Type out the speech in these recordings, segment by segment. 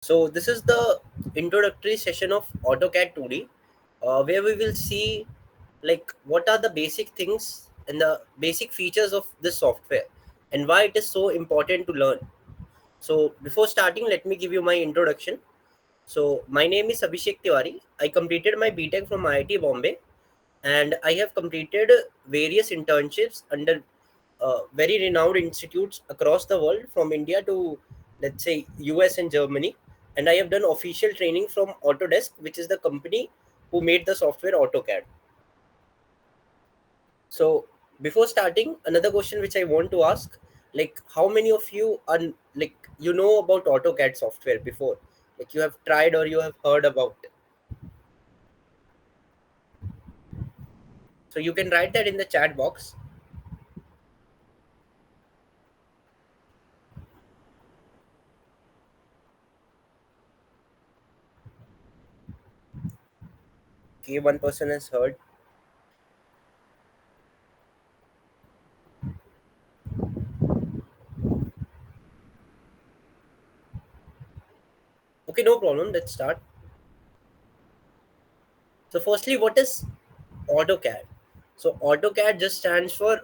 So this is the introductory session of AutoCAD 2D, where we will see like what are the basic things and the basic features of this software and why it is so important to learn. So before starting, let me give you my introduction. So my name is Abhishek Tiwari. I completed my BTech from IIT Bombay, and I have completed various internships under very renowned institutes across the world, from India to, let's say, US and Germany. And I have done official training from Autodesk, which is the company who made the software AutoCAD. So before starting, another question which I want to ask, like how many of you are like you know about AutoCAD software before? Like you have tried or you have heard about it? So you can write that in the chat box. Okay, one person has heard. Okay, no problem. Let's start. So firstly, what is AutoCAD? So AutoCAD just stands for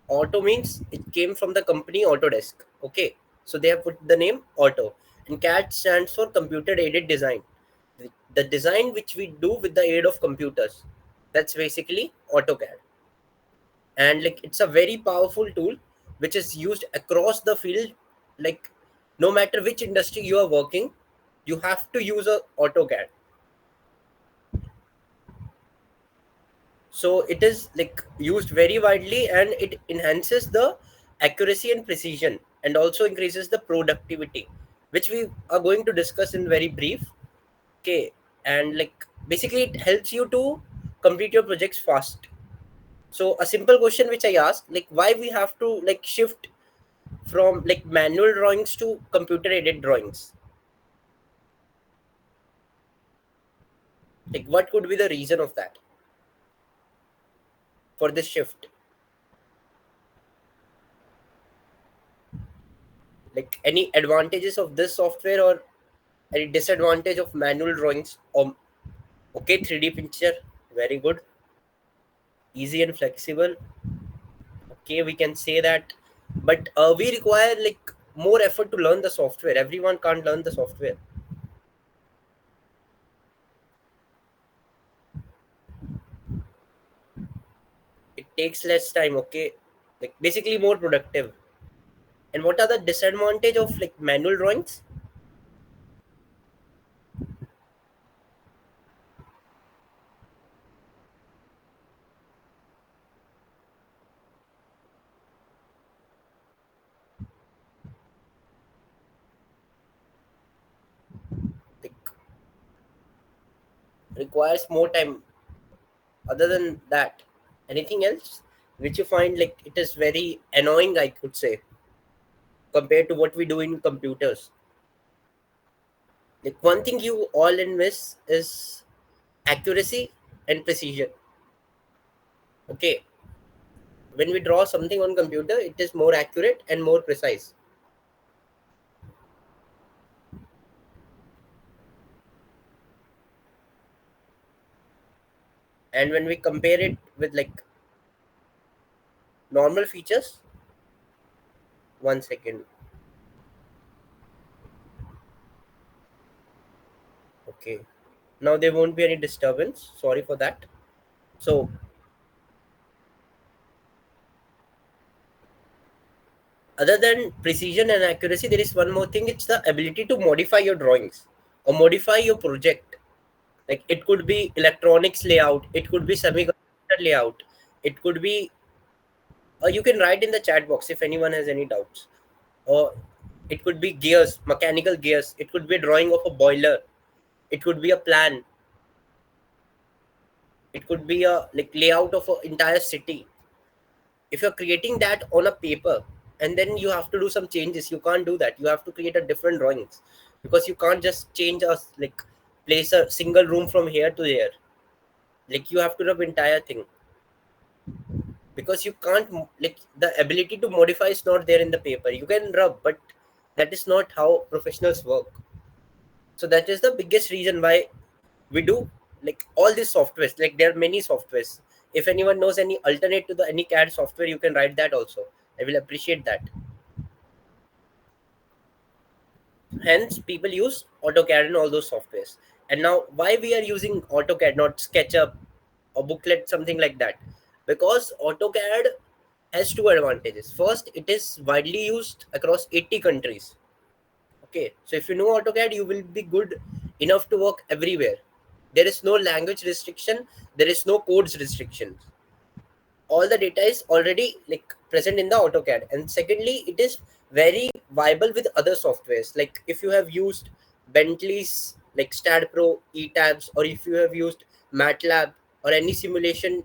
Auto, means it came from the company Autodesk. Okay, so they have put the name Auto, and CAD stands for computer aided design. The design which we do with the aid of computers. That's basically AutoCAD, and like it's a very powerful tool which is used across the field. Like no matter which industry you are working, you have to use a AutoCAD. So it is like used very widely, and it enhances the accuracy and precision and also increases the productivity, which we are going to discuss in very brief. Okay, and like basically it helps you to complete your projects fast. So a simple question which I ask, like why we have to like shift from like manual drawings to computer aided drawings? Like what could be the reason of that for this shift? Like any advantages of this software or any disadvantage of manual drawings? Okay, 3D picture, very good, easy and flexible. Okay, we can say that, but we require like more effort to learn the software. Everyone can't learn the software. It takes less time. Okay, like basically more productive. And what are the disadvantage of like manual drawings? Like requires more time. Other than that, anything else which you find like it is very annoying, I could say, compared to what we do in computers? Like one thing you all in miss is accuracy and precision. Okay, when we draw something on computer, it is more accurate and more precise. And when we compare it with like normal features, one second. Okay, now there won't be any disturbance. Sorry for that. So other than precision and accuracy, there is one more thing. It's the ability to modify your drawings or modify your project. Like it could be electronics layout, it could be semiconductor layout, it could be you can write in the chat box if anyone has any doubts. Or it could be gears, mechanical gears, it could be a drawing of a boiler, it could be a plan, it could be a like layout of an entire city. If you're creating that on a paper and then you have to do some changes, you can't do that. You have to create a different drawings, because you can't just change us like place a single room from here to there. Like you have to rub entire thing, because you can't like the ability to modify is not there in the paper. You can rub, but that is not how professionals work. So that is the biggest reason why we do like all these softwares. Like there are many softwares. If anyone knows any alternate to the any CAD software, you can write that also. I will appreciate that. Hence, people use AutoCAD and all those softwares. And now, why we are using AutoCAD, not SketchUp or Booklet, something like that? Because AutoCAD has two advantages. First, it is widely used across 80 countries. Okay, so if you know AutoCAD, you will be good enough to work everywhere. There is no language restriction, there is no codes restrictions. All the data is already like present in the AutoCAD. And secondly, it is very viable with other softwares. Like if you have used Bentley's like STAAD Pro, eTabs, or if you have used MATLAB or any simulation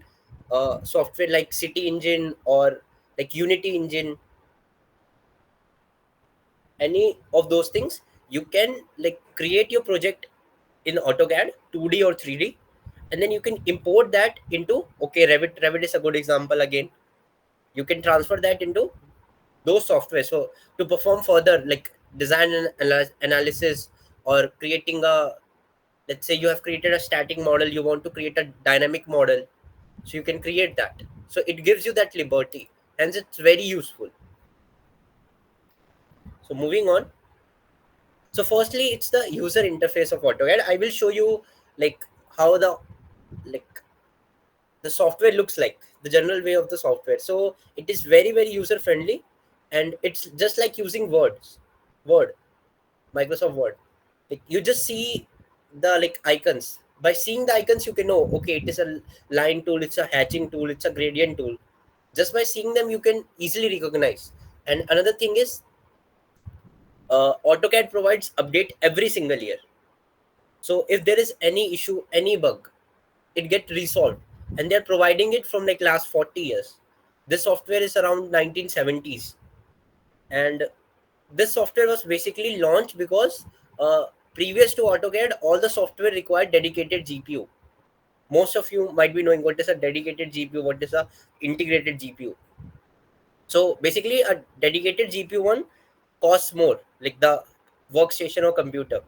software like City Engine or like Unity Engine, any of those things, you can like create your project in AutoCAD 2D or 3D, and then you can import that into okay Revit. Revit is a good example again. You can transfer that into those software. So to perform further like design and analysis, or creating a, let's say you have created a static model, you want to create a dynamic model, so you can create that. So it gives you that liberty, hence it's very useful. So moving on. So firstly, it's the user interface of AutoCAD. I will show you like how the like the software looks like, the general way of the software. So it is very very user friendly, and it's just like using Word, Microsoft Word. Like you just see the like icons. By seeing the icons, you can know okay, it is a line tool, it's a hatching tool, it's a gradient tool. Just by seeing them, you can easily recognize. And another thing is, AutoCAD provides update every single year. So if there is any issue, any bug, it get resolved, and they're providing it from like last 40 years. This software is around 1970s, and this software was basically launched because previous to AutoCAD, all the software required dedicated GPU. Most of you might be knowing what is a dedicated GPU, what is a integrated GPU. So basically, a dedicated GPU one costs more, like the workstation or computer.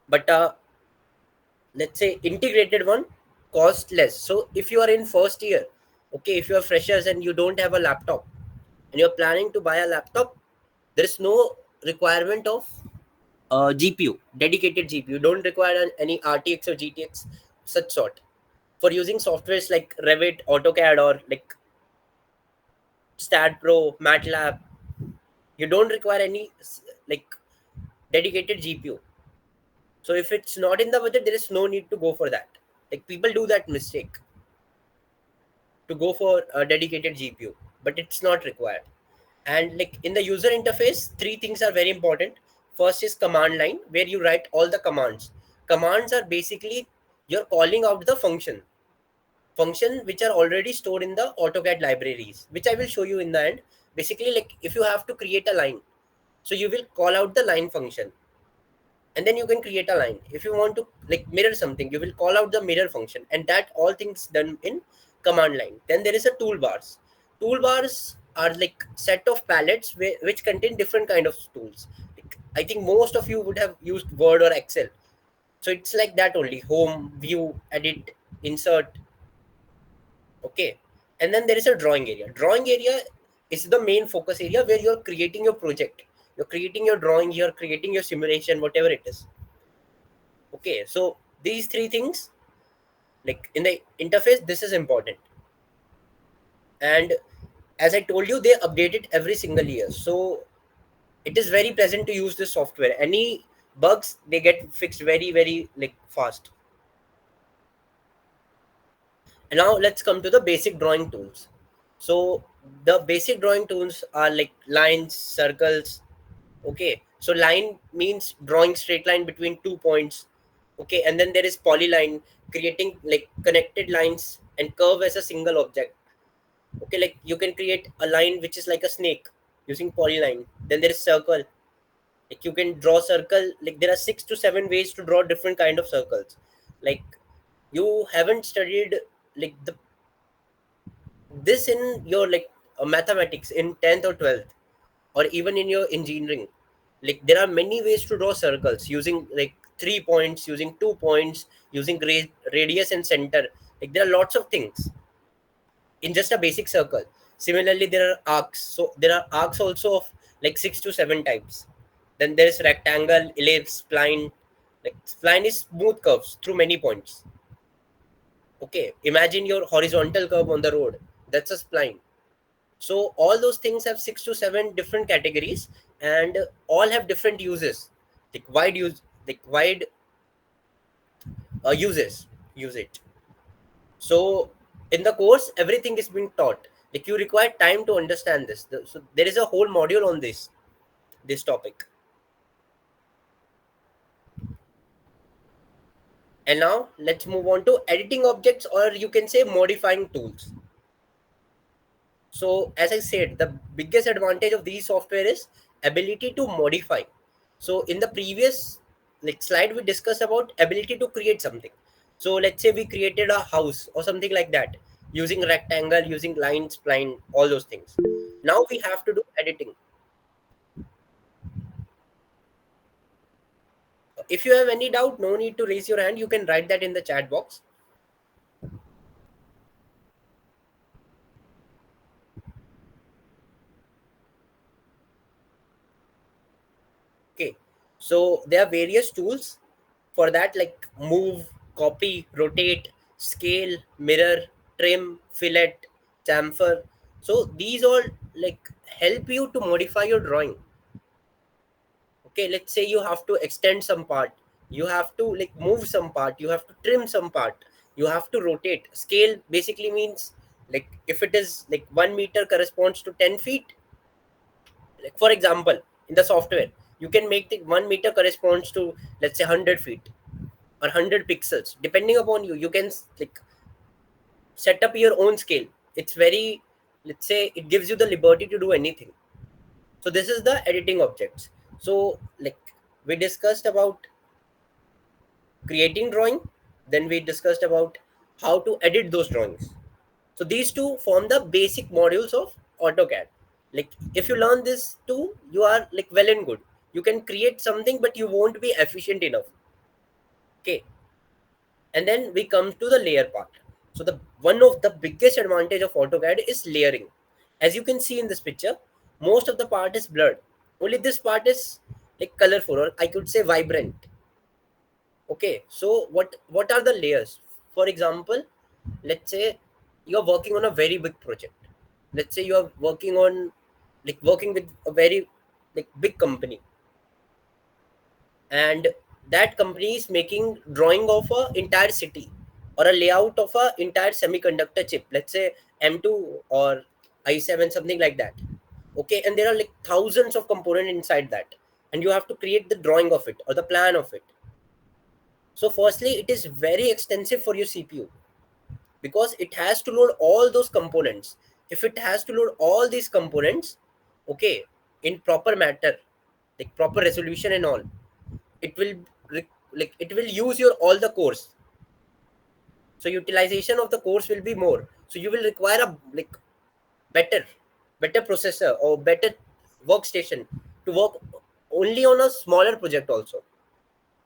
But let's say integrated one cost less. So if you are in first year, okay, if you are freshers and you don't have a laptop and you're planning to buy a laptop, there is no requirement of GPU, dedicated GPU. Don't require any RTX or GTX such sort. For using softwares like Revit, AutoCAD, or like STAAD Pro, MATLAB, you don't require any like dedicated GPU. So if it's not in the budget, there is no need to go for that. Like people do that mistake to go for a dedicated GPU, but it's not required. And like in the user interface, three things are very important. First is command line, where you write all the commands. Commands are basically you're calling out the function which are already stored in the AutoCAD libraries, which I will show you in the end. Basically, like if you have to create a line, so you will call out the line function, and then you can create a line. If you want to like mirror something, you will call out the mirror function, and that all things done in command line. Then there is a toolbars are like set of palettes which contain different kind of tools. Like, I think most of you would have used Word or Excel, so it's like that only: home, view, edit, insert. Okay. And then there is a drawing area is the main focus area where you're creating your project, you're creating your drawing, you're creating your simulation, whatever it is. Okay, so these three things, like in the interface, this is important. And as I told you, they update it every single year. So it is very pleasant to use this software. Any bugs, they get fixed very, very like fast. And now let's come to the basic drawing tools. So the basic drawing tools are like lines, circles. Okay, so line means drawing straight line between 2 points. Okay, and then there is polyline, creating like connected lines and curve as a single object. Okay, like you can create a line which is like a snake using polyline. Then there is circle, like you can draw circle. Like there are 6 to 7 ways to draw different kind of circles. Like you haven't studied like the this in your like mathematics in 10th or 12th, or even in your engineering. Like there are many ways to draw circles using like 3 points, using 2 points, using radius and center. Like there are lots of things in just a basic circle. Similarly, there are arcs. So there are arcs also of like 6 to 7 types. Then there is rectangle, ellipse, spline. Like spline is smooth curves through many points. Okay, imagine your horizontal curve on the road. That's a spline. So all those things have 6 to 7 different categories, and all have different uses, like wide uses use it. So in the course, everything is being taught. Like you require time to understand this. So there is a whole module on this topic. And now let's move on to editing objects, or you can say modifying tools. So as I said, the biggest advantage of these software is ability to modify. So in the previous like slide, we discussed about ability to create something. So let's say we created a house or something like that using rectangle, using line, spline, all those things. Now we have to do editing. If you have any doubt, no need to raise your hand. You can write that in the chat box. Okay. So there are various tools for that, like move, copy, rotate, scale, mirror, trim, fillet, chamfer. So these all like help you to modify your drawing. Okay, let's say you have to extend some part, you have to like move some part, you have to trim some part, you have to rotate. Scale basically means like if it is like 1 meter corresponds to 10 feet. Like for example, in the software, you can make the 1 meter corresponds to, let's say, 100 feet or 100 pixels. Depending upon you, you can like set up your own scale. It's very, let's say, it gives you the liberty to do anything. So this is the editing objects. So like we discussed about creating drawing, then we discussed about how to edit those drawings. So these two form the basic modules of AutoCAD. Like if you learn this too, you are like well and good. You can create something, but you won't be efficient enough. Okay. And then we come to the layer part. So the one of the biggest advantage of AutoCAD is layering. As you can see in this picture, most of the part is blurred. Only this part is like colorful, or I could say vibrant. Okay, so what are the layers? For example, let's say you're working on a very big project. Let's say you are working with a very like big company, and that company is making drawing of a entire city or a layout of a entire semiconductor chip. Let's say M2 or i7, something like that. Okay, and there are like thousands of components inside that, and you have to create the drawing of it or the plan of it. So firstly, it is very extensive for your CPU because it has to load all those components. If it has to load all these components, okay, in proper matter, like proper resolution and all, it will like it will use your all the cores. So utilization of the cores will be more. So you will require a like better better processor or better workstation to work only on a smaller project also.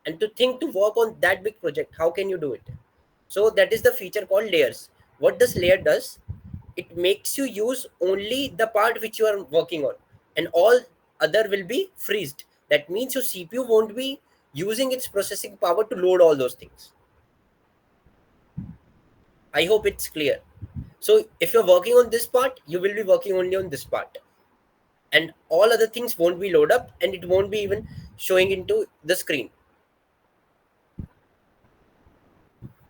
And to think to work on that big project, how can you do it? So that is the feature called layers. What this layer does, it makes you use only the part which you are working on, and all other will be freezed. That means your CPU won't be using its processing power to load all those things. I hope it's clear. So if you're working on this part, you will be working only on this part, and all other things won't be load up, and it won't be even showing into the screen.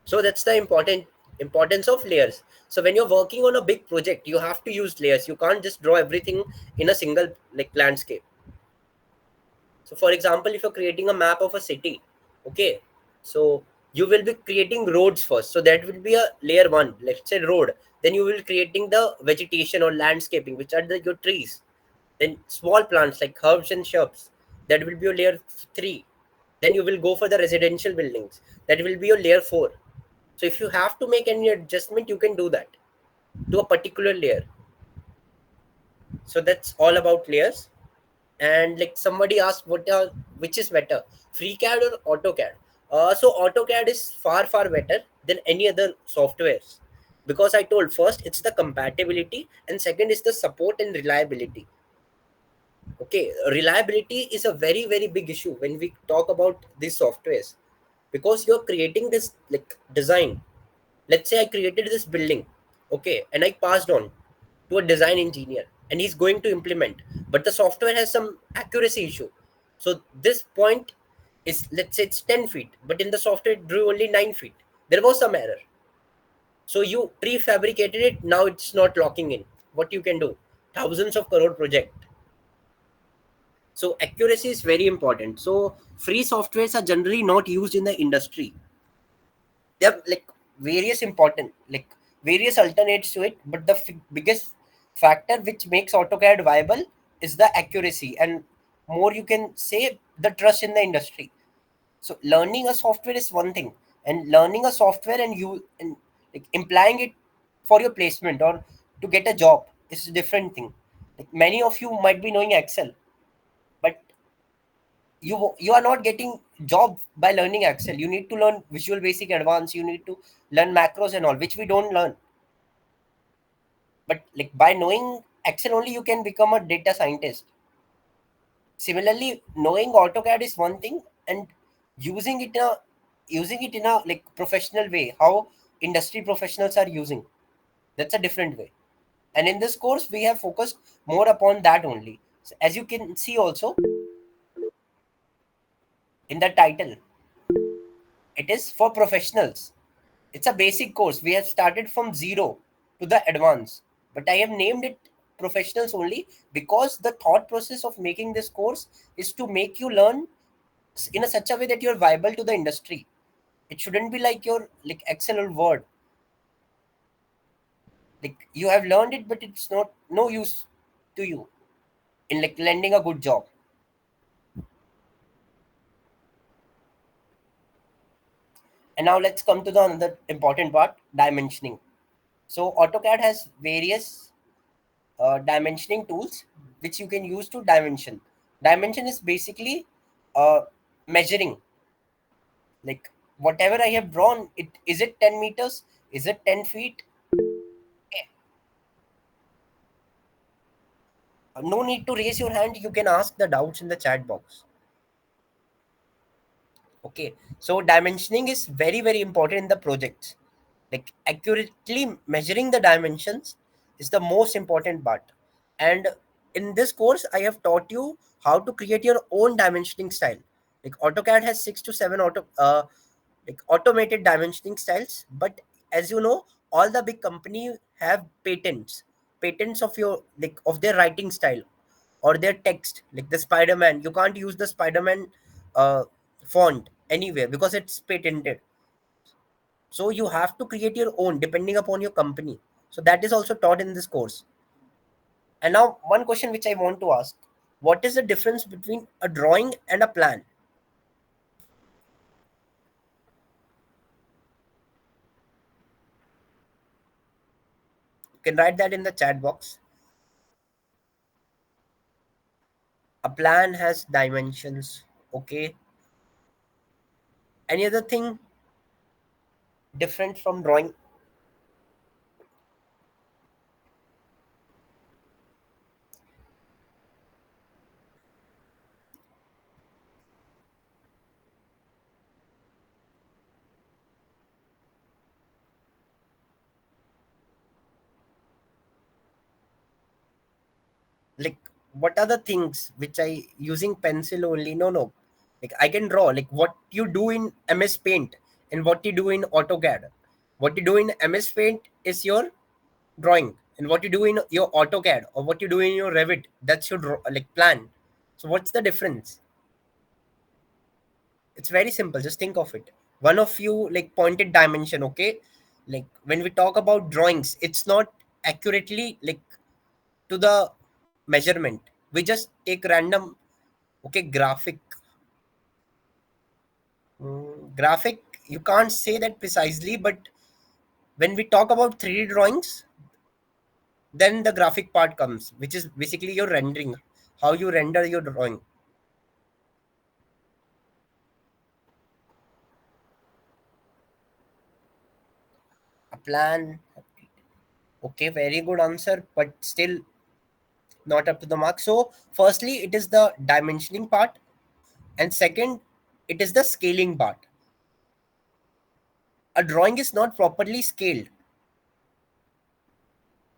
So that's the importance of layers. So when you're working on a big project, you have to use layers. You can't just draw everything in a single like landscape. So for example, if you're creating a map of a city, okay, so you will be creating roads first. So that will be a layer one, let's say road. Then you will creating the vegetation or landscaping, which are your trees. Then small plants like herbs and shrubs, that will be your layer three. Then you will go for the residential buildings, that will be your layer four. So if you have to make any adjustment, you can do that to a particular layer. So that's all about layers. And like somebody asked what are, which is better, FreeCAD or AutoCAD? So AutoCAD is far far better than any other softwares, because I told first it's the compatibility and second is the support and reliability. Okay, reliability is a very very big issue when we talk about these softwares, because you're creating this like design. Let's say I created this building, okay, and I passed on to a design engineer and he's going to implement, but the software has some accuracy issue. So this point is, let's say it's 10 feet, but in the software it drew only 9 feet. There was some error. So you prefabricated it, now it's not locking in. What you can do? Thousands of crore project. So accuracy is very important. So free softwares are generally not used in the industry. They have like various important, like various alternates to it, but the biggest factor which makes AutoCAD viable is the accuracy, and more you can say the trust in the industry. So learning a software is one thing, and learning a software and you and like implying it for your placement or to get a job is a different thing. Like many of you might be knowing Excel, but you are not getting job by learning Excel. You need to learn Visual Basic Advanced, you need to learn macros and all, which we don't learn. But like by knowing Excel only you can become a data scientist. Similarly, knowing AutoCAD is one thing, and using it in a like professional way, how industry professionals are using, that's a different way. And in this course we have focused more upon that only. So as you can see also in the title, it is for professionals. It's a basic course. We have started from zero to the advanced, but I have named it professionals only because the thought process of making this course is to make you learn in a such a way that you're viable to the industry. It shouldn't be like your like Excel or Word. Like you have learned it, but it's not no use to you in like landing a good job. And now let's come to the another important part, dimensioning. So AutoCAD has various dimensioning tools which you can use to dimension. Dimension is basically measuring, like whatever I have drawn. It is it 10 meters? Is it 10 feet? Okay. No need to raise your hand. You can ask the doubts in the chat box. Okay, so dimensioning is very very important in the projects. Like accurately measuring the dimensions is the most important part. And in this course I have taught you how to create your own dimensioning style. Like AutoCAD has 6 to 7 like automated dimensioning styles, but as you know, all the big company have patents of your like of their writing style or their text. Like the Spider-Man, you can't use the Spider-Man uh, font anywhere because it's patented. So you have to create your own depending upon your company. So that is also taught in this course. And now one question which I want to ask, what is the difference between a drawing and a plan? You can write that in the chat box. A plan has dimensions. Okay. Any other thing different from drawing? Like what are the things which I using pencil only? No. Like I can draw like what you do in MS Paint and what you do in AutoCAD. What you do in MS Paint is your drawing, and what you do in your AutoCAD or what you do in your Revit, that's your like plan. So what's the difference? It's very simple, just think of it. One of you like pointed dimension, okay, like when we talk about drawings, it's not accurately like to the measurement. We just take random, okay, graphic, you can't say that precisely, but when we talk about 3D drawings, then the graphic part comes, which is basically your rendering, how you render your drawing. A plan. Okay, very good answer, but still not up to the mark. So, firstly, it is the dimensioning part, and second, it is the scaling part. A drawing is not properly scaled.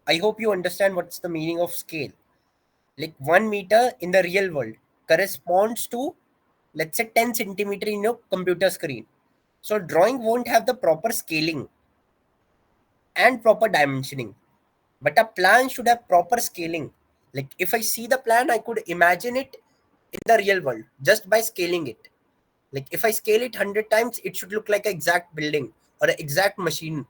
I hope you understand what's the meaning of scale. Like 1 meter in the real world corresponds to, let's say, 10 centimeter in your computer screen. So, drawing won't have the proper scaling and proper dimensioning, but a plan should have proper scaling. Like if I see the plan, I could imagine it in the real world just by scaling it. Like if I scale it 100 times, it should look like an exact building or an exact machine.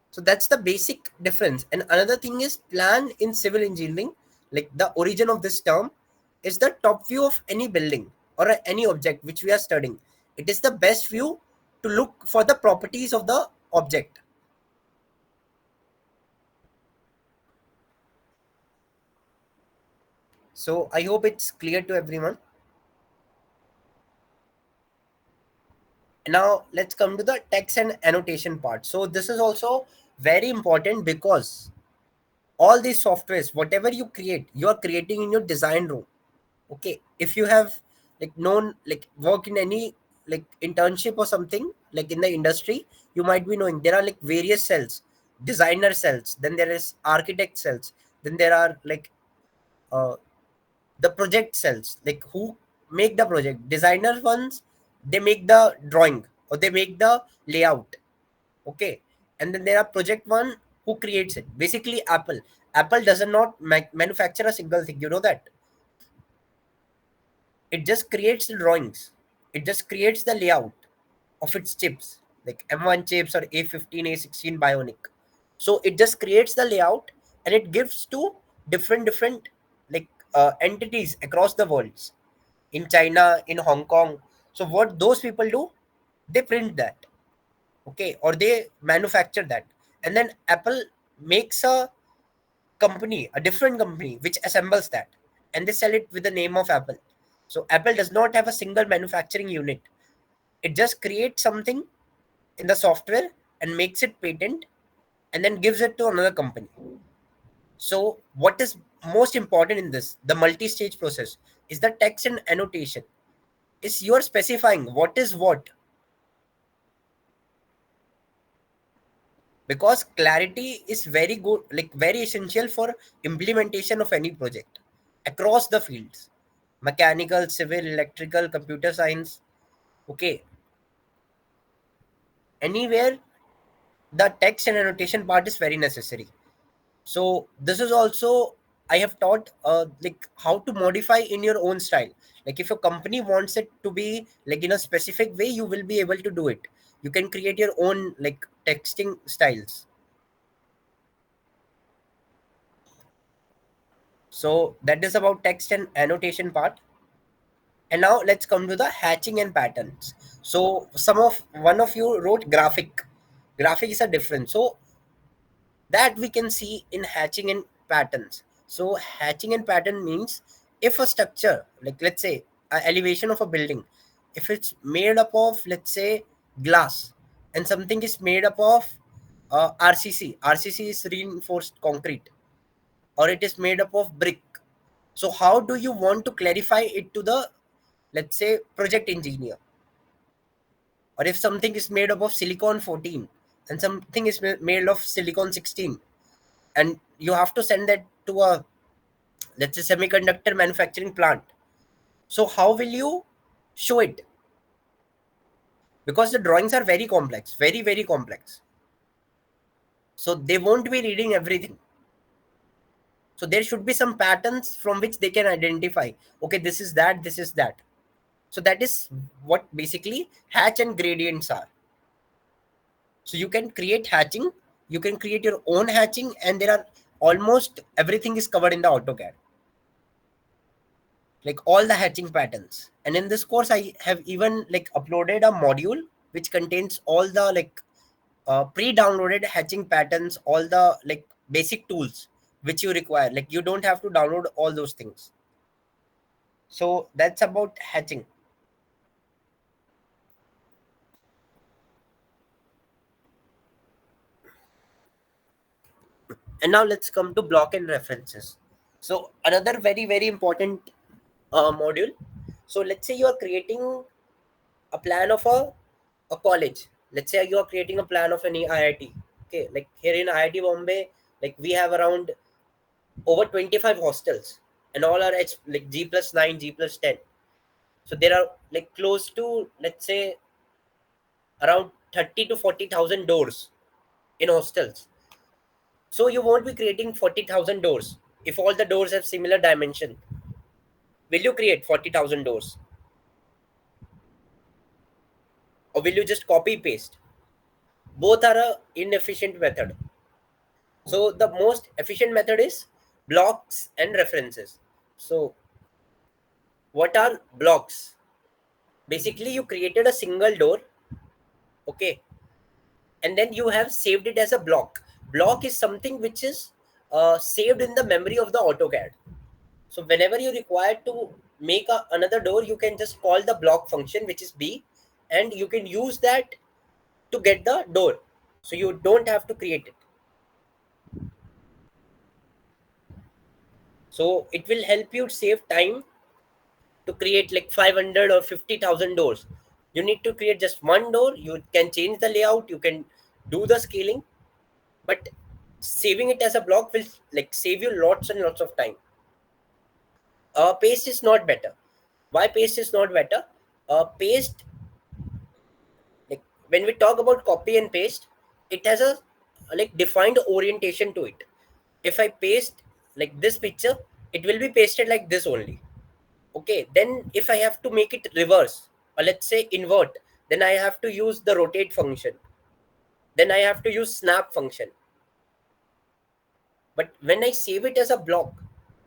So that's the basic difference. And another thing is plan in civil engineering, like the origin of this term is the top view of any building or any object which we are studying. It is the best view to look for the properties of the object. So I hope it's clear to everyone. Now let's come to the text and annotation part. So this is also very important because all these softwares, whatever you create, you are creating in your design room. Okay, if you have like known, like work in any like internship or something like in the industry, you might be knowing there are like various cells, designer cells, then there is architect cells, then there are like uh, the project cells, like who make the project. Designer ones, they make the drawing or they make the layout. Okay, and then there are project one who creates it. Basically, Apple does not manufacture a single thing, you know that. It just creates the drawings, it just creates the layout of its chips, like M1 chips or A15, A16 bionic. So it just creates the layout and it gives to different like entities across the worlds, in China, in Hong Kong. So what those people do, they print that, okay, or they manufacture that, and then Apple makes a company, a different company, which assembles that, and they sell it with the name of Apple. So Apple does not have a single manufacturing unit. It just creates something in the software and makes it patent and then gives it to another company. So what is most important in this, the multi-stage process, is the text and annotation. Is you're specifying what is what, because clarity is very good, like very essential for implementation of any project across the fields: mechanical, civil, electrical, computer science. Okay, anywhere the text and annotation part is very necessary. So this is also, I have taught like how to modify in your own style. Like if a company wants it to be like in a specific way, you will be able to do it. You can create your own like texting styles. So that is about text and annotation part. And now let's come to the hatching and patterns. So some of one of you wrote graphic. Graphic is a different. So that we can see in hatching and patterns. So hatching and pattern means if a structure, like let's say a elevation of a building, if it's made up of, let's say, glass, and something is made up of RCC. RCC is reinforced concrete, or it is made up of brick. So how do you want to clarify it to the, let's say, project engineer? Or if something is made up of silicon 14 and something is made of silicon 16, and you have to send that to a, let's say, semiconductor manufacturing plant, so how will you show it? Because the drawings are very complex, very complex, so they won't be reading everything. So there should be some patterns from which they can identify, okay, this is that, this is that. So that is what basically hatch and gradients are. So you can create hatching, you can create your own hatching, and there are almost everything is covered in the AutoCAD, like all the hatching patterns. And in this course, I have even like uploaded a module which contains all the like pre-downloaded hatching patterns, all the like basic tools which you require. Like you don't have to download all those things. So that's about hatching. And now let's come to block and references. So another very very important module. So let's say you are creating a plan of a college. Let's say you are creating a plan of any IIT. Okay, like here in IIT Bombay, like we have around over 25 hostels, and all are like G plus 9, G plus 10. So there are like close to, let's say, around 30 to 40,000 doors in hostels. So you won't be creating 40,000 doors. If all the doors have similar dimension, will you create 40,000 doors, or will you just copy paste? Both are a inefficient method. So the most efficient method is blocks and references. So what are blocks? Basically, you created a single door, okay, and then you have saved it as a block. Block is something which is saved in the memory of the AutoCAD. So whenever you require to make another door, you can just call the block function, which is B, and you can use that to get the door. So you don't have to create it. So it will help you save time to create like 500 or 50,000 doors. You need to create just one door. You can change the layout, you can do the scaling, but saving it as a block will like save you lots and lots of time. Paste is not better. Why paste is not better? Paste, like when we talk about copy and paste, it has a like defined orientation to it. If I paste like this picture, it will be pasted like this only. Okay, then if I have to make it reverse, or let's say invert, then I have to use the rotate function, then I have to use snap function. But when I save it as a block,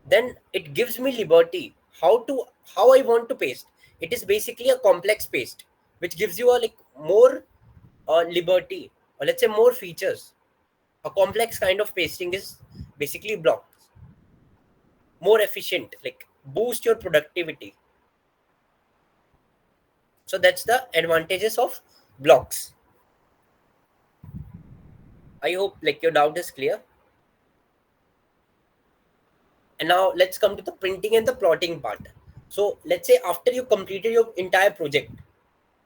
then it gives me liberty how I want to paste. It is basically a complex paste, which gives you a like more liberty, or let's say more features. A complex kind of pasting is basically blocks, more efficient, like boost your productivity. So that's the advantages of blocks. I hope like your doubt is clear. And now let's come to the printing and the plotting part. So let's say after you completed your entire project,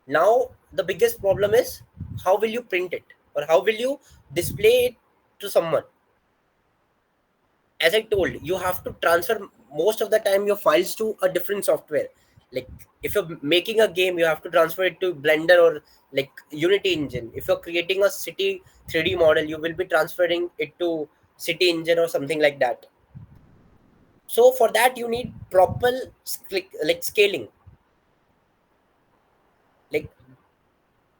now the biggest problem is how will you print it, or how will you display it to someone? As I told, you have to transfer most of the time your files to a different software. Like if you're making a game, you have to transfer it to Blender or like Unity engine. If you're creating a city 3D model, you will be transferring it to City engine or something like that. So for that you need proper like scaling. Like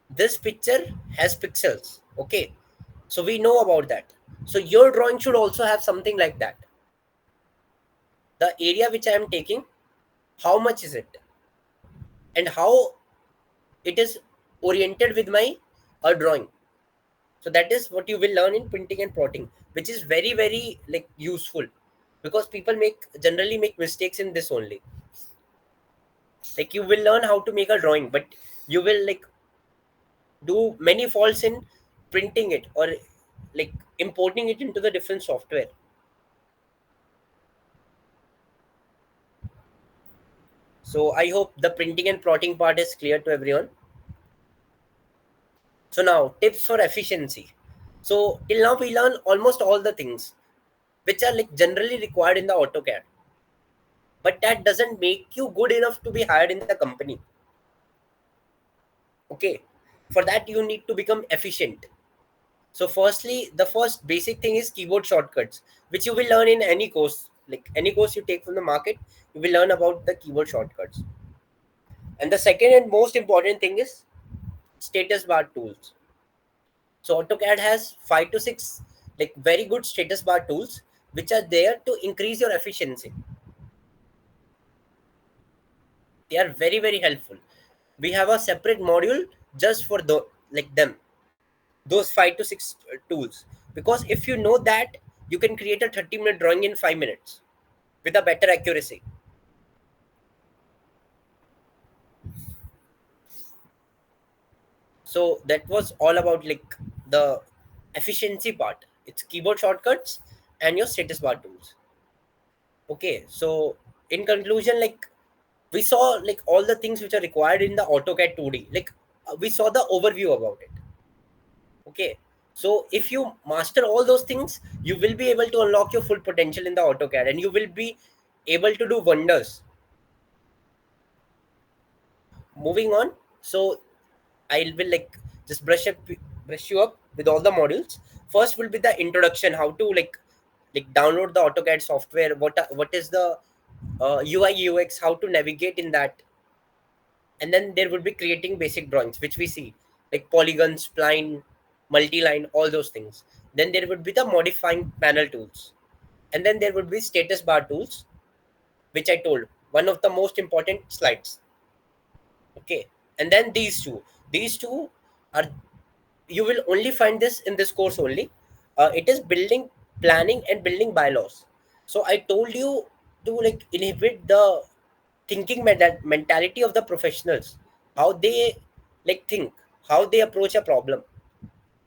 this picture has pixels, okay, so we know about that. So your drawing should also have something like that. The area which I am taking, how much is it, and how it is oriented with my drawing. So that is what you will learn in printing and plotting, which is very very like useful, because people generally make mistakes in this only. Like you will learn how to make a drawing, but you will like do many faults in printing it, or like importing it into the different software. So I hope the printing and plotting part is clear to everyone. So now tips for efficiency. So till now we learn almost all the things which are like generally required in the AutoCAD, but that doesn't make you good enough to be hired in the company. Okay, for that you need to become efficient. So firstly, the first basic thing is keyboard shortcuts, which you will learn in any course. Like any course you take from the market, you will learn about the keyboard shortcuts. And the second and most important thing is status bar tools. So AutoCAD has 5 to 6 like very good status bar tools which are there to increase your efficiency. They are very very helpful. We have a separate module just for like them, those 5 to 6 tools, because if you know that, you can create a 30-minute drawing in 5 minutes with a better accuracy. So that was all about like the efficiency part. It's keyboard shortcuts and your status bar tools. Okay, so in conclusion, like we saw like all the things which are required in the AutoCAD 2D. Like we saw the overview about it. Okay, so if you master all those things, you will be able to unlock your full potential in the AutoCAD, and you will be able to do wonders. Moving on, so I will like just brush you up with all the modules. First will be the introduction, how to like download the AutoCAD software. What is the UI UX, how to navigate in that, and then there would be creating basic drawings, which we see like polygons, spline, multi-line, all those things. Then there would be the modifying panel tools, and then there would be status bar tools, which I told one of the most important slides. Okay, and then these two are, you will only find this in this course only. It is building, planning and building bylaws. So I told you to like inhibit the thinking mentality of the professionals, how they like think, how they approach a problem.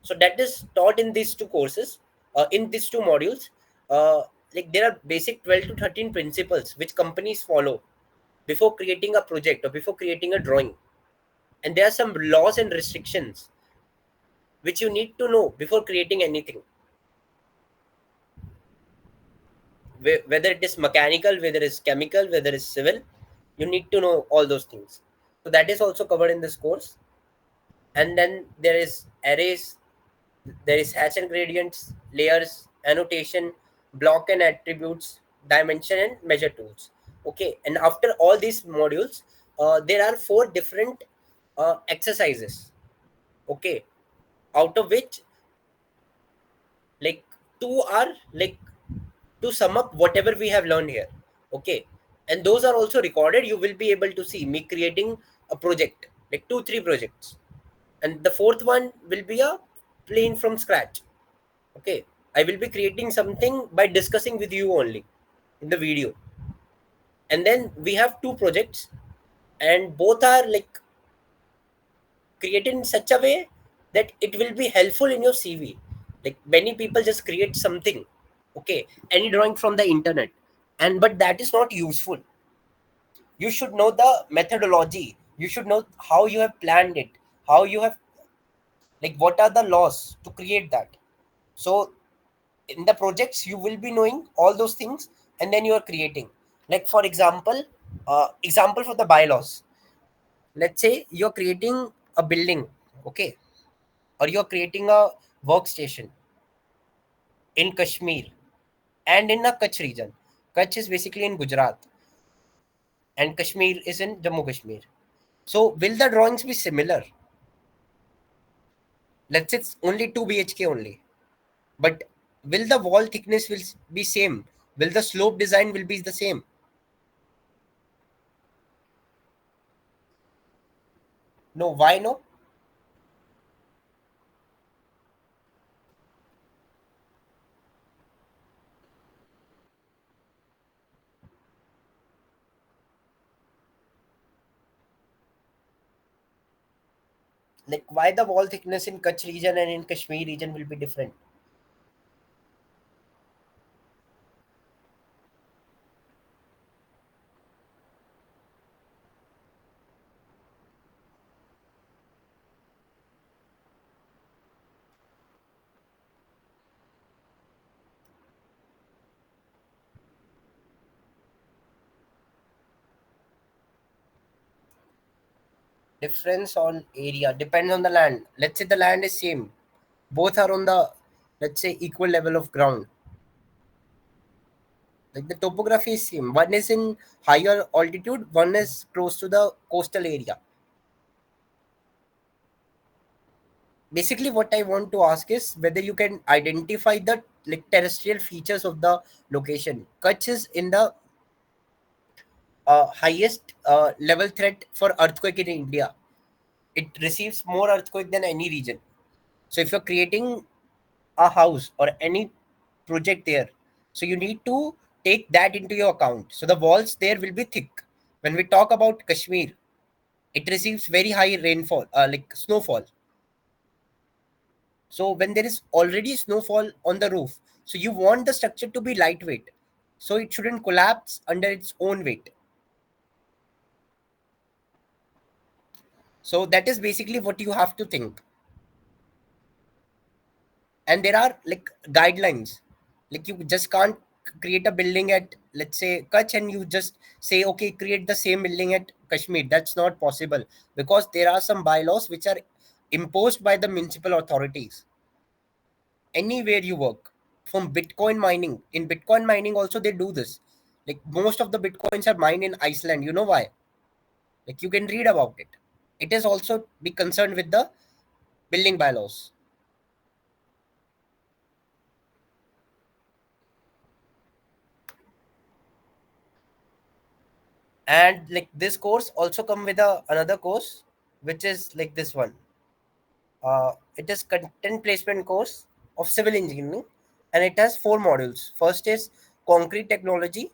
So that is taught in these two courses, in these two modules. uh, like there are basic 12 to 13 principles which companies follow before creating a project or before creating a drawing, and there are some laws and restrictions which you need to know before creating anything. Whether it is mechanical, whether it's chemical, whether it's civil, you need to know all those things. So that is also covered in this course. And then there is arrays, there is hatch and gradients, layers, annotation, block and attributes, dimension and measure tools. Okay, and after all these modules, there are four different exercises. Okay, out of which like two are like to sum up whatever we have learned here. Okay, and those are also recorded. You will be able to see me creating a project, like 2 3 projects, and the fourth one will be a plane from scratch. Okay, I will be creating something by discussing with you only in the video. And then we have two projects, and both are like created in such a way that it will be helpful in your CV. Like many people just create something, okay, any drawing from the internet, and but that is not useful. You should know the methodology. You should know how you have planned it, how you have like what are the laws to create that. So in the projects you will be knowing all those things, and then you are creating. Like for example, example for the bylaws. Let's say you're creating a building, okay, or you're creating a workstation in Kashmir and in the Kutch region. Kutch is basically in Gujarat and Kashmir is in Jammu Kashmir. So will the drawings be similar? Let's say it's only 2 BHK only. But will the wall thickness will be same? Will the slope design will be the same? No, why no? Like why the wall thickness in Kutch region and in Kashmir region will be different? Difference on area depends on the land. Let's say the land is same, both are on the, let's say, equal level of ground. Like the topography is same. One is in higher altitude, one is close to the coastal area. Basically, what I want to ask is whether you can identify the like terrestrial features of the location. Kutch is in the highest level threat for earthquake in India. It receives more earthquake than any region. So if you're creating a house or any project there. So you need to take that into your account. So the walls there will be thick. When we talk about Kashmir, it receives very high rainfall, like snowfall. So when there is already snowfall on the roof, so you want the structure to be lightweight. So it shouldn't collapse under its own weight. So that is basically what you have to think. And there are like guidelines. Like you just can't create a building at, let's say, Kutch, and you just say, okay, create the same building at Kashmir. That's not possible, because there are some bylaws which are imposed by the municipal authorities anywhere you work. From Bitcoin mining, in Bitcoin mining also they do this. Like most of the Bitcoins are mined in Iceland. You know why? Like you can read about it. It is also be concerned with the building bylaws. And like this course also come with another course, which is like this one. It is content placement course of civil engineering, and it has four modules. First is concrete technology,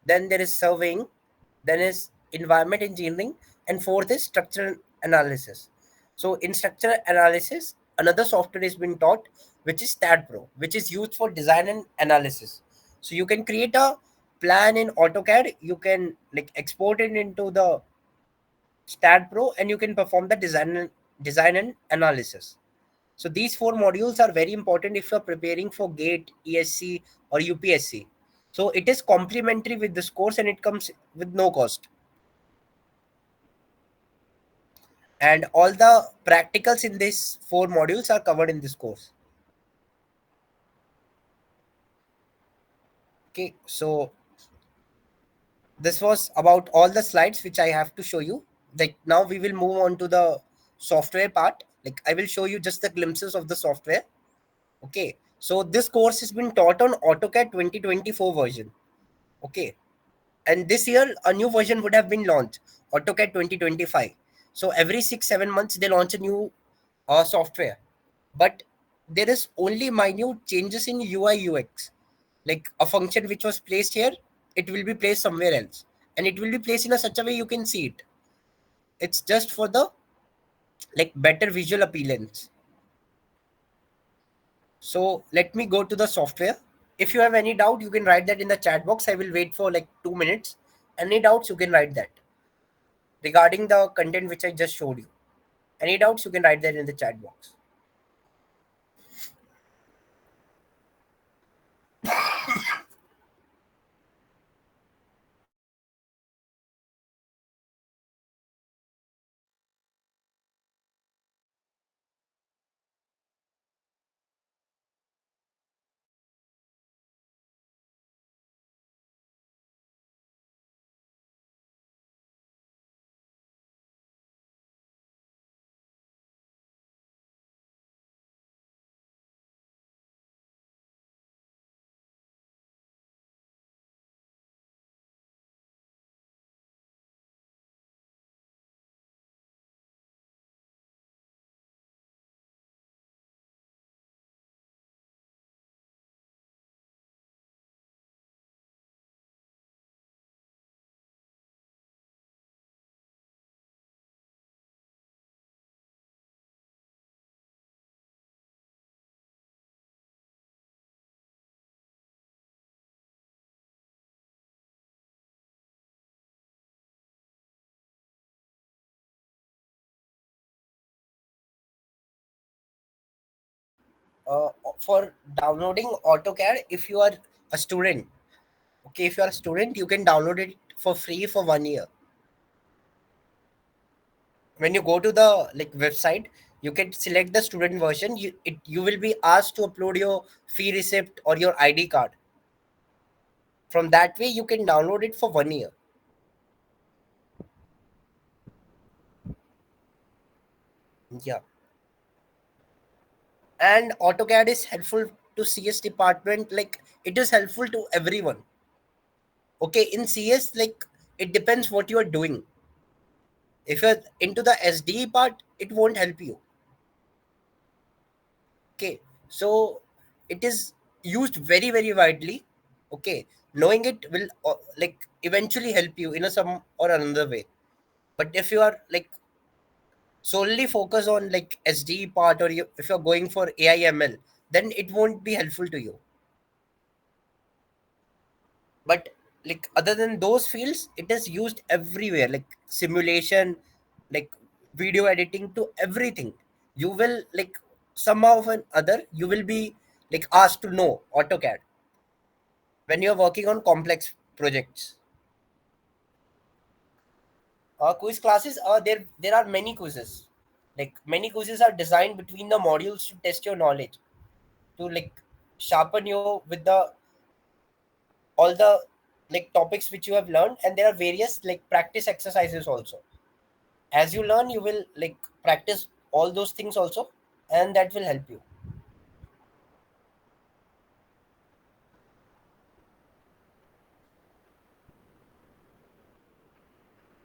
then there is surveying, then is environment engineering, and fourth is structural analysis. So in structural analysis, another software is being taught, which is STAAD Pro, which is used for design and analysis. So you can create a plan in AutoCAD, you can like export it into the STAAD Pro, and you can perform the design and analysis. So these four modules are very important if you're preparing for GATE, ESC, or UPSC. So it is complementary with this course, and it comes with no cost. And all the practicals in these four modules are covered in this course. Okay, so this was about all the slides which I have to show you. Like now we will move on to the software part. Like I will show you just the glimpses of the software. Okay, so this course has been taught on AutoCAD 2024 version. Okay, and this year a new version would have been launched, AutoCAD 2025. So every 6-7 months they launch a new software, but there is only minute changes in UI UX. Like a function which was placed here, it will be placed somewhere else, and it will be placed in a such a way you can see it. It's just for the like better visual appearance. So let me go to the software. If you have any doubt, you can write that in the chat box. I will wait for like 2 minutes. Any doubts, you can write that regarding the content which I just showed you. Any doubts, you can write that in the chat box. Uh, for downloading AutoCAD, if you are a student, okay, if you are a student, you can download it for free for 1 year. When you go to the like website, you can select the student version. You will be asked to upload your fee receipt or your ID card. From that way, you can download it for 1 year. Yeah, and AutoCAD is helpful to CS department. Like it is helpful to everyone. Okay, in CS, like it depends what you are doing. If you're into the SDE part, it won't help you. Okay, so it is used very very widely. Okay, knowing it will like eventually help you in a some or another way. But if you are like solely focus on like SD part, or if you're going for AIML, then it won't be helpful to you. But like other than those fields, it is used everywhere, like simulation, like video editing, to everything. You will like somehow or other you will be like asked to know AutoCAD when you're working on complex projects. Quiz classes, there are many quizzes. Like many quizzes are designed between the modules to test your knowledge, to like sharpen you with the all the like topics which you have learned. And there are various like practice exercises also. As you learn, you will like practice all those things also, and that will help you.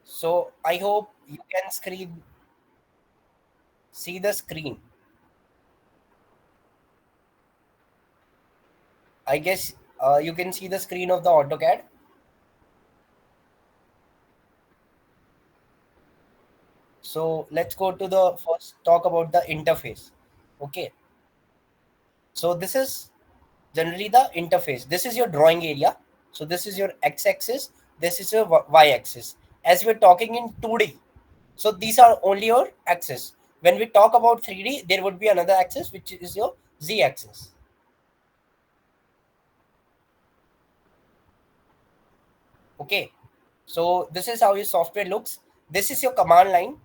So I hope you can see the screen. I guess you can see the screen of the AutoCAD. So let's go to the first talk about the interface. Okay. So this is generally the interface. This is your drawing area. So this is your x-axis. This is your y-axis. As we're talking in 2D, so these are only your axis. When we talk about 3D, there would be another axis which is your z-axis. Okay. So this is how your software looks. This is your command line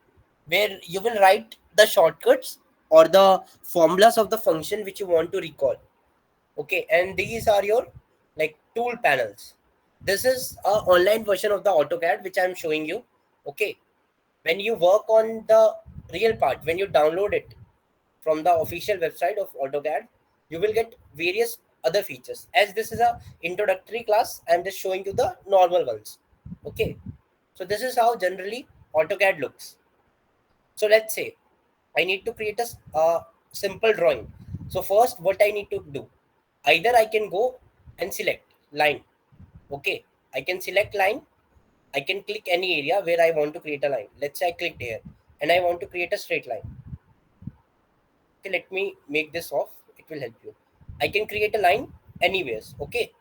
where you will write the shortcuts or the formulas of the function which you want to recall. Okay, and these are your like tool panels. This is a online version of the AutoCAD which I'm showing you. Okay, when you work on the real part, when you download it from the official website of AutoCAD, you will get various other features. As this is a introductory class, I'm just showing you the normal ones. Okay, so this is how generally AutoCAD looks. So let's say I need to create a simple drawing. So first, what I need to do, either I can go and select line. Okay, I can select line. I can click any area where I want to create a line. Let's say I clicked here and I want to create a straight line. Okay, let me make this off. It will help you. I can create a line anywheres. Okay,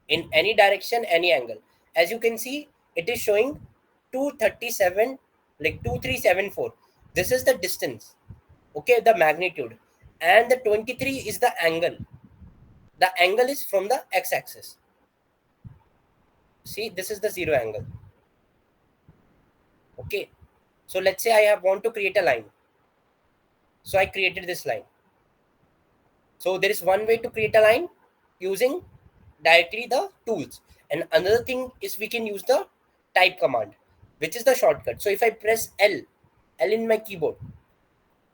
in any direction, any angle. As you can see, it is showing 237, like 2374. This is the distance. Okay, the magnitude, and the 23 is the angle. The angle is from the x-axis. See, this is the zero angle. Okay, so let's say I have want to create a line. So I created this line. So there is one way to create a line using directly the tools, and another thing is we can use the type command, which is the shortcut. So if I press L in my keyboard,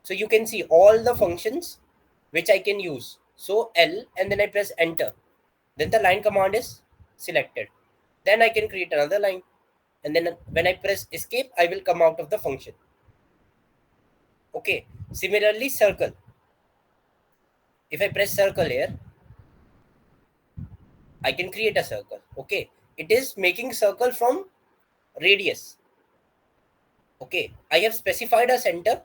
so you can see all the functions which I can use. So L, and then I press enter. Then the line command is selected. Then I can create another line. And then when I press escape, I will come out of the function. Okay. Similarly, circle. If I press circle here, I can create a circle. Okay. It is making circle from radius. Okay. I have specified a center.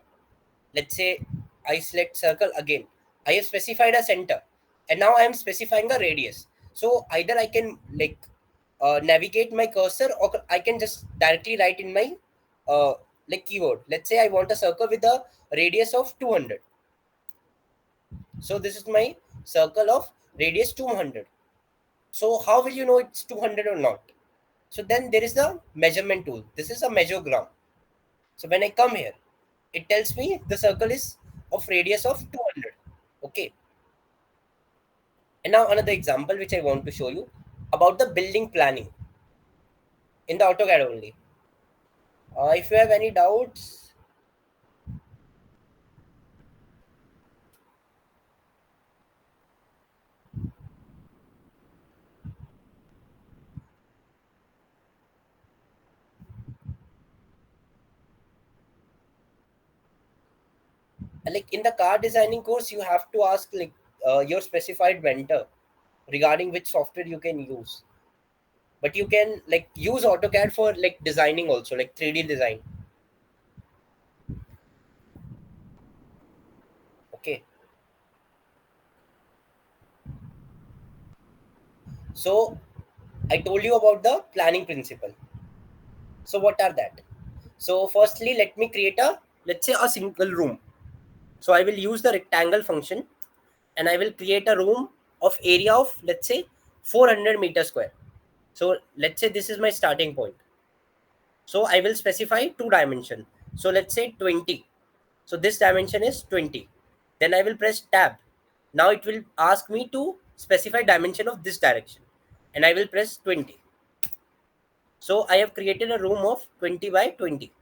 Let's say I select circle again. I have specified a center, and now I am specifying a radius. So either I can like navigate my cursor, or I can just directly write in my uh, like keyboard. Let's say I want a circle with a radius of 200. So this is my circle of radius 200. So how will you know it's 200 or not? So then there is the measurement tool. This is a measurement. So when I come here, it tells me the circle is of radius of 200. Okay. And now another example which I want to show you about the building planning in the AutoCAD only. If you have any doubts, like in the car designing course, you have to ask like your specified mentor. regarding which software you can use. But you can like use AutoCAD for like designing also, like 3D design. Okay. So I told you about the planning principle. So what are that? So firstly, let me create a, let's say, a single room. So I will use the rectangle function, and I will create a room of area of, let's say, 400 meter square. So let's say this is my starting point. So I will specify two dimension. So let's say 20. So this dimension is 20. Then I will press tab. Now it will ask me to specify dimension of this direction, and I will press 20. So I have created a room of 20 by 20.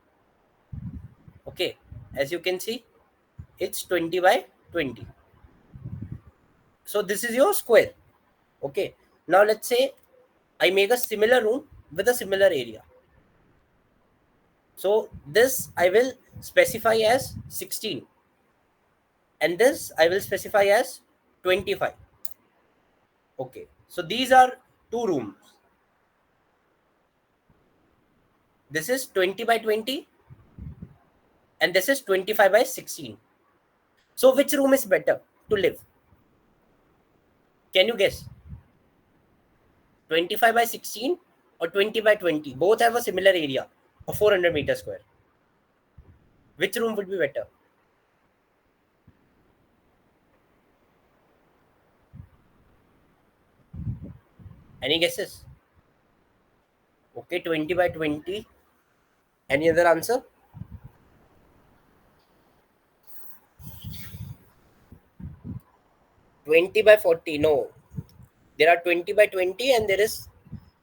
Okay, as you can see, it's 20 by 20. So this is your square. Okay, now let's say I make a similar room with a similar area. So this I will specify as 16, and this I will specify as 25. Okay, so these are two rooms. This is 20 by 20, and this is 25 by 16. So which room is better to live? Can you guess? 25 by 16 or 20 by 20? Both have a similar area of 400 meter square. Which room would be better? Any guesses? Okay, 20 by 20. Any other answer? 20 by 40. No. There are 20 by 20, and there is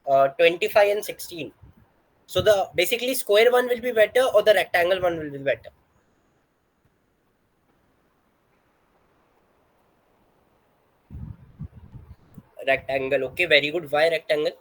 25 and 16. So the basically square one will be better, or the rectangle one will be better? Rectangle. Okay, very good. Why rectangle?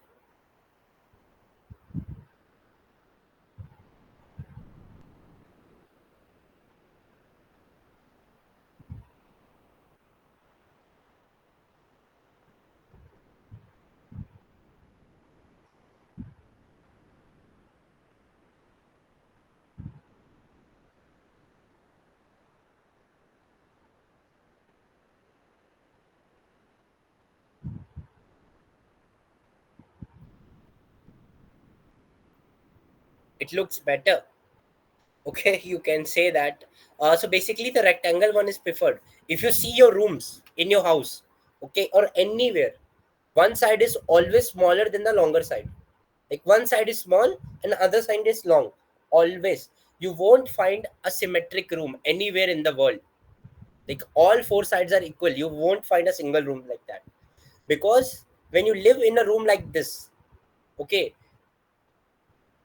It looks better. Okay, you can say that. So basically, the rectangle one is preferred. If you see your rooms in your house, okay, or anywhere, one side is always smaller than the longer side. Like one side is small and the other side is long. Always. You won't find a symmetric room anywhere in the world. Like all four sides are equal. You won't find a single room like that. Because when you live in a room like this, okay,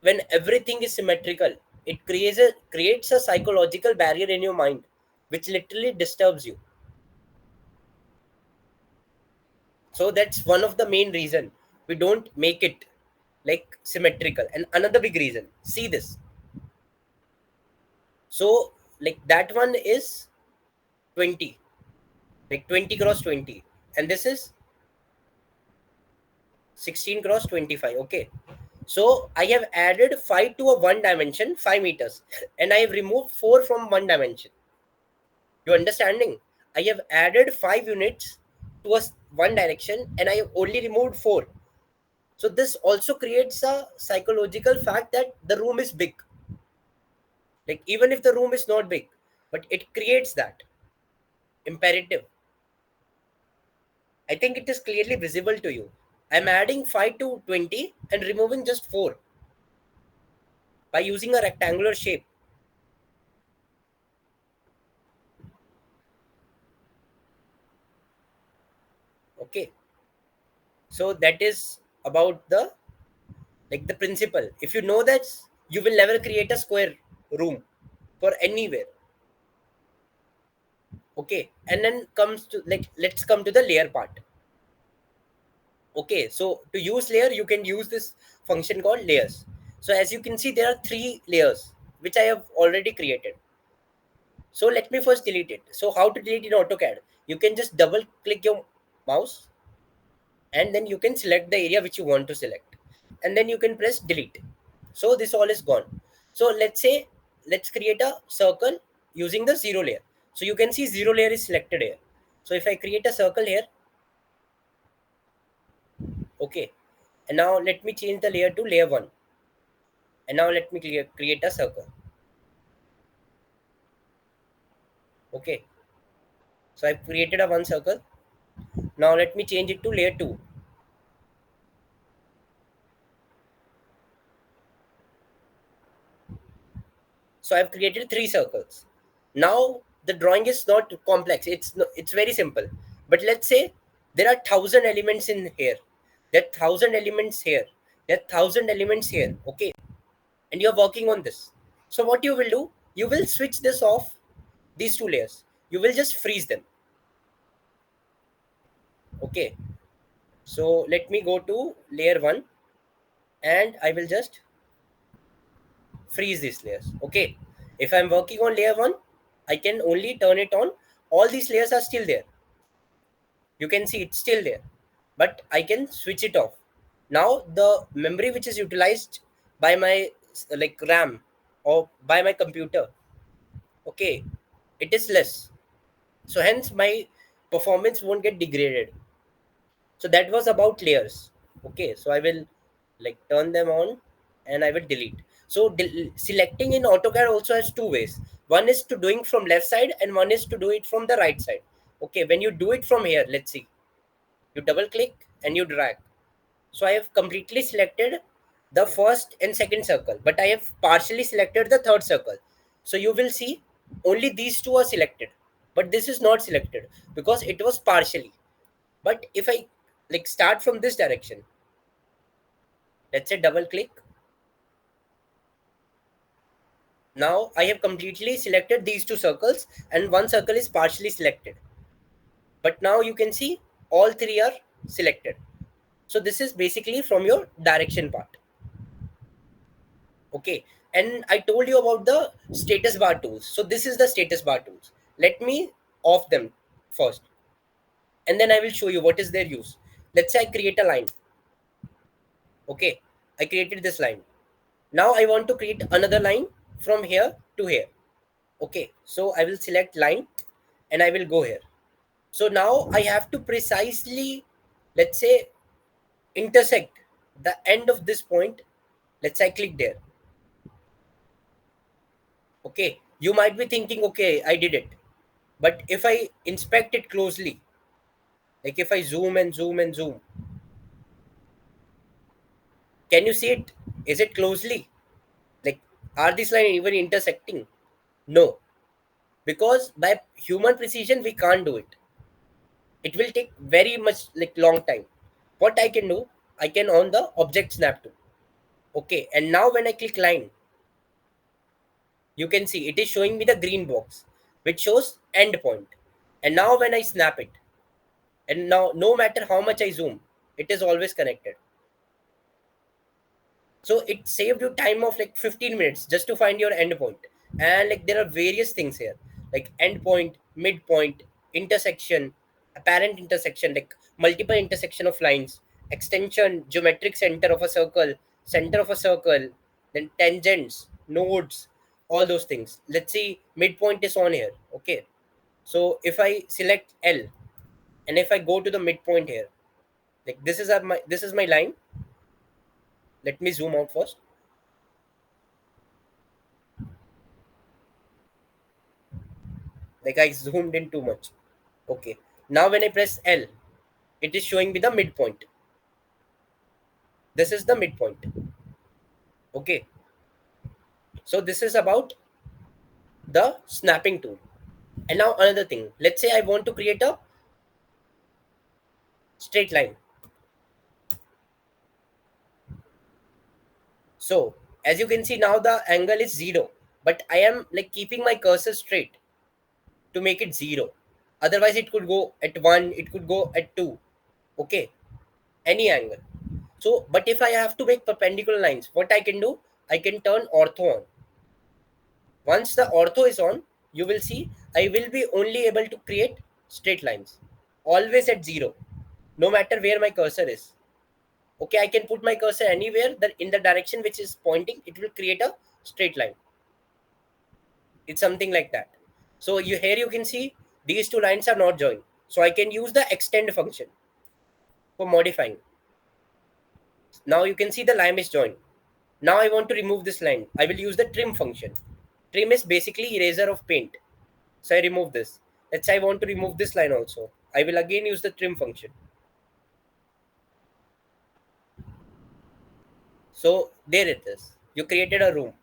when everything is symmetrical, it creates a psychological barrier in your mind, which literally disturbs you. So that's one of the main reason we don't make it like symmetrical. And another big reason, see this. So like that one is 20, like 20 cross 20, and this is 16 cross 25. Okay, so I have added 5 to a one dimension, 5 meters, and I have removed 4 from one dimension. You understanding? I have added 5 units to one direction, and I have only removed 4. So this also creates a psychological fact that the room is big. Like even if the room is not big, but it creates that imperative. I think it is clearly visible to you. I'm adding 5 to 20 and removing just 4 by using a rectangular shape. Okay. So that is about the like the principle. If you know that, you will never create a square room for anywhere. Okay. And then comes to like let's come to the layer part. Okay. So to use layer, you can use this function called layers. So as you can see, there are 3 layers which I have already created. So let me first delete it. So how to delete in AutoCAD? You can just double click your mouse, and then you can select the area which you want to select, and then you can press delete. So this all is gone. So let's say, let's create a circle using the zero layer. So you can see zero layer is selected here. So if I create a circle here, okay, and now let me change the layer to layer 1, and now let me create a circle. Okay, so I've created a one circle. Now let me change it to layer 2. So I've created three circles. Now the drawing is not complex. It's no, it's very simple. But let's say there are 1,000 elements in here. There are 1,000 elements here. There are 1,000 elements here. Okay, and you're working on this. So what you will do? You will switch this off. These two layers. You will just freeze them. Okay. So let me go to layer 1, and I will just freeze these layers. Okay. If I'm working on layer 1, I can only turn it on. All these layers are still there. You can see it's still there, but I can switch it off. Now the memory which is utilized by my like RAM or by my computer, okay, it is less. So hence my performance won't get degraded. So that was about layers. Okay, so I will like turn them on, and I will delete. So selecting in AutoCAD also has two ways. One is to doing from left side, and one is to do it from the right side. Okay, when you do it from here, let's see, you double click and you drag. So I have completely selected the first and second circle, but I have partially selected the third circle. So you will see only these two are selected, but this is not selected because it was partially. But if I like start from this direction, let's say double click. Now I have completely selected these two circles, and one circle is partially selected. But now you can see all three are selected. So this is basically from your direction part. Okay, and I told you about the status bar tools. So this is the status bar tools. Let me off them first, and then I will show you what is their use. Let's say I create a line. Okay, I created this line. Now I want to create another line from here to here. Okay, so I will select line, and I will go here. So now I have to precisely, let's say, intersect the end of this point. Let's say I click there. Okay, you might be thinking, okay, I did it. But if I inspect it closely, like if I zoom and zoom and zoom, can you see it? Is it closely? Like, are these lines even intersecting? No, because by human precision, we can't do it. It will take very much like long time. What I can do, I can on the object snap tool. Okay, and now when I click line, you can see it is showing me the green box, which shows end point. And now when I snap it, and now no matter how much I zoom, it is always connected. So it saved you time of like 15 minutes just to find your endpoint. And like there are various things here, like endpoint, midpoint, intersection, apparent intersection, like multiple intersection of lines, extension, geometric center of a circle, center of a circle, then tangents, nodes, all those things. Let's see, midpoint is on here. Okay, so if I select L, and if I go to the midpoint here, like this is my line. Let me zoom out first. Like I zoomed in too much. Okay. Now when I press L, it is showing me the midpoint. This is the midpoint. Okay. So this is about the snapping tool. And now another thing. Let's say I want to create a straight line. So as you can see now the angle is 0. But I am like keeping my cursor straight to make it 0. Otherwise it could go at 1, it could go at 2. Okay. Any angle. So, but if I have to make perpendicular lines, what I can do, I can turn ortho on. Once the ortho is on, you will see I will be only able to create straight lines, always at 0. no matter where my cursor is. Okay, I can put my cursor anywhere that in the direction which is pointing, it will create a straight line. It's something like that. So you here you can see these two lines are not joined. So I can use the extend function for modifying. Now you can see the line is joined. Now I want to remove this line. I will use the trim function. Trim is basically eraser of paint. So I remove this. Let's say I want to remove this line also. I will again use the trim function. So there it is. You created a room.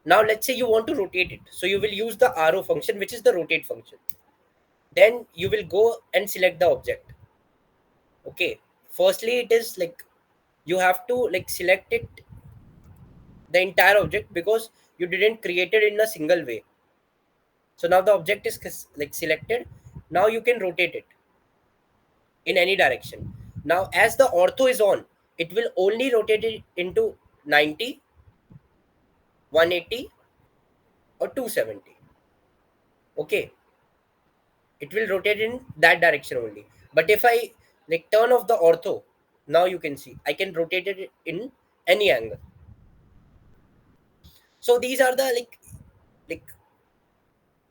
Now let's say you want to rotate it. So you will use the arrow function, which is the rotate function. Then you will go and select the object. Okay. Firstly, it is like you have to like select it the entire object because you didn't create it in a single way. So now the object is like selected. Now you can rotate it in any direction. Now as the ortho is on, it will only rotate it into 90, 180 or 270. Okay, it will rotate in that direction only. But if I like turn off the ortho, now you can see I can rotate it in any angle. So these are the like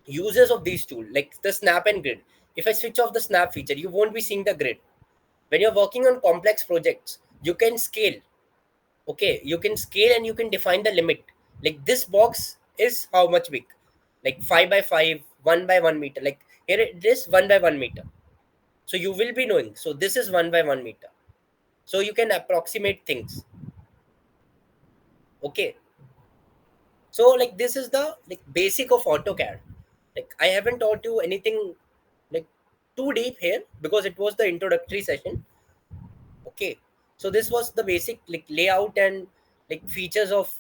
uses of these tools, like the snap and grid. If I switch off the snap feature, you won't be seeing the grid. When you're working on complex projects, you can scale. Okay, you can scale and you can define the limit. Like this box is how much big? Like 5 by 5, 1 by 1 meter. Like here it is 1 by 1 meter. So you will be knowing. So this is 1 by 1 meter. So you can approximate things. Okay. So like this is the like basic of AutoCAD. Like I haven't taught you anything like too deep here because it was the introductory session. Okay. So this was the basic like layout and like features of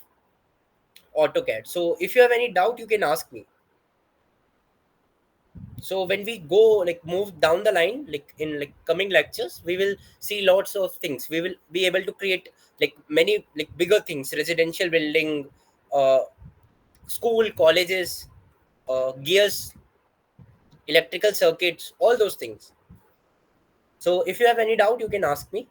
AutoCAD. So if you have any doubt, you can ask me. So when we go like move down the line, like in like coming lectures, we will see lots of things. We will be able to create like many like bigger things, residential building, uh, school, colleges, gears, electrical circuits, all those things. So if you have any doubt, you can ask me.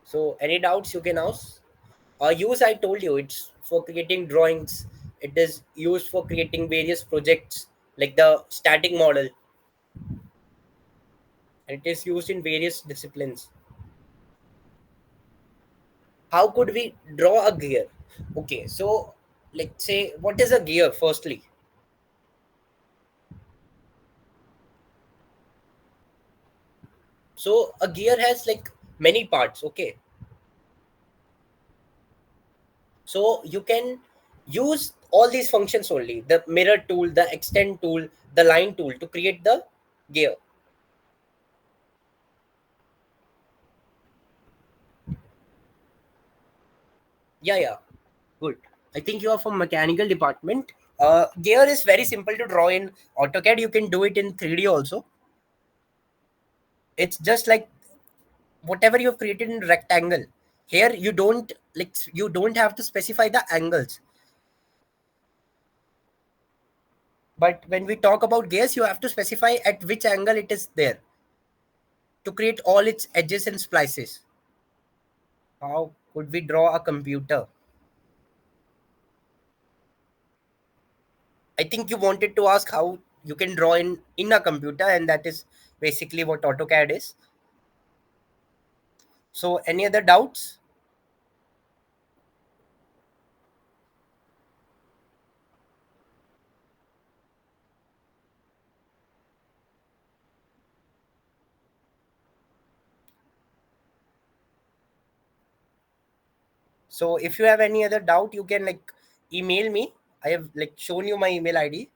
So any doubts you can ask. Use I told you it's for creating drawings. It is used for creating various projects like the static model, and it is used in various disciplines. How could we draw a gear? Okay, so let's say what is a gear firstly. So a gear has like many parts. Okay, so you can use all these functions only: the mirror tool, the extend tool, the line tool to create the gear. Yeah, yeah, good. I think you are from mechanical department. Gear is very simple to draw in AutoCAD. You can do it in 3D also. It's just like whatever you've created in rectangle. Here you don't like you don't have to specify the angles. But when we talk about gears, you have to specify at which angle it is there to create all its edges and splices. How could we draw a computer? I think you wanted to ask how you can draw in a computer, and that is basically what AutoCAD is. So any other doubts? So if you have any other doubt, you can like email me. I have like shown you my email ID.